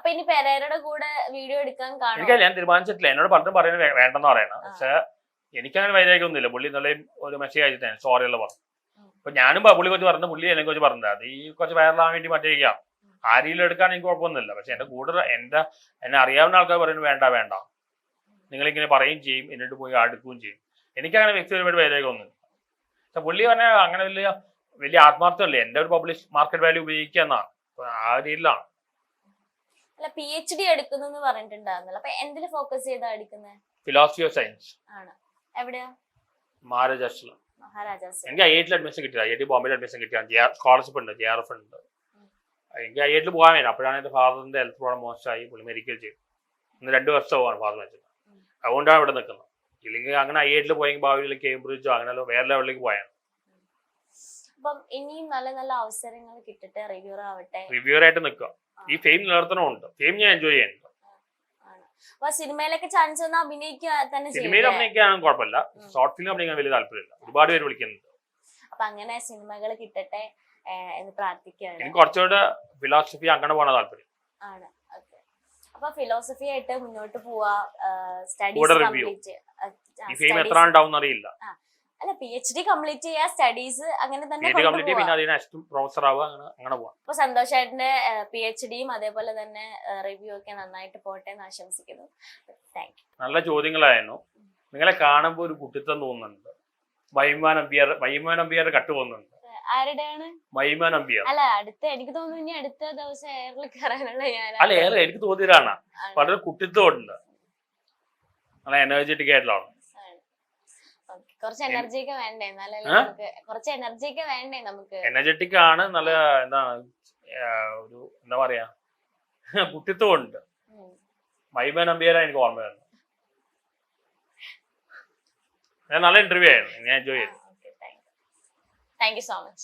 അപ്പൊ ഇനി പെരേരയുടെ കൂടെ വീഡിയോ എടുക്കാൻ കാണും? എനിക്കല്ല, ഞാൻ തീരുമാനിച്ചിട്ടില്ല. എന്നോട് പലരും പറയുന്നത് വേണ്ടെന്ന് പറയണം. പക്ഷെ എനിക്കങ്ങനെ വൈരാഗ്യമൊന്നുമില്ല. പുള്ളി ഇന്നലെയും ഒരു മെസ്സേജ് അയച്ചിട്ടാണ് സോറി എല്ലാം പറഞ്ഞു. അപ്പൊ ഞാനും പുള്ളി കുറച്ച് പറഞ്ഞു, പുള്ളി എന്നെ കുറിച്ച് പറഞ്ഞത് അത് ഈ കുറച്ച് വൈറലാകാൻ വേണ്ടി മറ്റേക്കാം. ആ രീതിയിൽ എടുക്കാൻ എനിക്ക് കുഴപ്പമൊന്നുമില്ല. പക്ഷെ എന്റെ കൂടെ എന്നെ അറിയാവുന്ന ആൾക്കാർ പറയുന്നത് വേണ്ട വേണ്ട, നിങ്ങളിങ്ങനെ പറയുകയും ചെയ്യും, എന്നിട്ട് പോയി അടുക്കുകയും ചെയ്യും. എനിക്കങ്ങനെ വ്യക്തിപരമായിട്ട് വൈരാഗ്യമൊന്നുമില്ല. പക്ഷെ പുള്ളി പറഞ്ഞാൽ അങ്ങനെ വലിയ ആത്മാർത്ഥമല്ലേ, എന്റെ ഒരു പബ്ലിഷ് മാർക്കറ്റ് വാല്യൂ ഉപയോഗിക്കുക എന്നാണ്. ആ രീതിയിലാണ്. അല്ല, PhD എടുക്കുന്നു പറഞ്ഞിട്ടുണ്ടായിരുന്നല്ലോ. അപ്പൊ എന്തിൽ ഫോക്കസ് ചെയ്താ എടുക്കുന്നത്? ഫിലോസഫി ഓഫ് സയൻസ് ആണ്. എവിടെയാ? മഹാരാജാസിൽ. എനിക്ക് IIT അഡ്മിഷൻ കിട്ടിയത്. IIT ബോംബെയിൽ അഡ്മിഷൻ കിട്ടിയ സ്കോളർഷിപ്പ് ഉണ്ട്, JRF ഉണ്ട്. എനിക്ക് IIT പോകാൻ വേണം. അപ്പോഴാണ് എന്റെ ഫാദറിന്റെ ഹെൽത്ത് പ്രോബ്ലം മോശമായി, പുള്ളി മെഡിക്കൽ ചെയ്തു. ഇന്ന് 2 വർഷം പോകാൻ ഫാദർ വെച്ചത്. അതുകൊണ്ടാണ് ഇവിടെ നിൽക്കുന്നത്. ഇല്ലെങ്കിൽ അങ്ങനെ IIT പോയെങ്കിൽ ഭാവിയിൽ കേംബ്രിഡ്ജോ അങ്ങനെ വേറെ ലെവലിലേക്ക് പോയാണ്. അപ്പം ഇനിയും നല്ല നല്ല അവസരങ്ങൾ കിട്ടട്ടെ, റിവ്യൂർ ആവട്ടെ. റിവ്യൂർ ആയിട്ട് നിൽക്കുക. ഈ ഫെയിം നിലനിർത്തണമുണ്ട്. ഫെയിം ഞാൻ എൻജോയ് ചെയ്യുന്നുണ്ട്. അപ്പൊ സിനിമയിലൊക്കെ ചാൻസ് വന്നാൽ അഭിനയിക്കുക തന്നെ. സിനിമയിൽ അഭിനയിക്കാനും കുഴപ്പമില്ല. ഷോർട്ട് ഫിലിം അഭിനയിക്കാൻ വലിയ താല്പര്യമില്ല. ഒരുപാട് പേര് വിളിക്കുന്നുണ്ട്. അപ്പൊ അങ്ങനെ സിനിമകൾ കിട്ടട്ടെ എന്ന് പ്രാർത്ഥിക്കുകയാണ്. എനിക്ക് കുറച്ചുകൂടെ ഫിലോസഫി അങ്ങനെ പോകാൻ താല്പര്യം ആണ്. അപ്പൊ ഫിലോസഫി ആയിട്ട് മുന്നോട്ട് പോവാ. Studies complete. ഈ ഫെയിം എത്ര ഉണ്ടാവും അറിയില്ല. അല്ല, PhD കംപ്ലീറ്റ് ചെയ്യാ, സ്റ്റഡീസ് അങ്ങനെ തന്നെ പ്രൊഫസർ ആവുക, അങ്ങനെ പോവാം. അപ്പൊ സന്തോഷേട്ടന്റെ PhDയും അതേപോലെ തന്നെ റിവ്യൂ ഒക്കെ നന്നായിട്ട് പോട്ടെ എന്ന് ആശംസിക്കുന്നു. Thank you. നല്ല ചോദ്യങ്ങളായിരുന്നു. നിങ്ങളെ കാണുമ്പോൾ ഒരു കുട്ടിത്തം തോന്നുന്നുണ്ട്. വൈമാൻ നമ്പ്യാർ കട്ട് പോകുന്നുണ്ട്. ആരുടെയാണ്? വൈമാൻ നമ്പ്യാർ. അല്ല, എനിക്ക് തോന്നുന്നു ഇനി അടുത്ത ദിവസം എയറിൽ കയറാനുള്ള അല്ല, എയർ എനിക്ക് തോന്നിയതാണ്. വളരെ കുട്ടിത്തം ഉണ്ട്. നല്ല എനർജറ്റിക് ആയിട്ടുള്ളതാണ്. കുറച്ച് എനർജി ഒക്കെ വേണ്ടേ? കുറച്ച് എനർജി ഒക്കെ വേണ്ടേ നമുക്ക്? എനർജറ്റിക് ആണ്. നല്ല എന്താണ് ഒരു എന്താ പറയാ, കുട്ടിത്വം ഉണ്ട്. വൈമാൻ നമ്പ്യാരാണ് എനിക്ക് ഓർമ്മ വരുന്നത്. നല്ല ഇന്റർവ്യൂ ആയിരുന്നു. ഞാൻ എൻജോയ് ചെയ്തു. Thank you so much.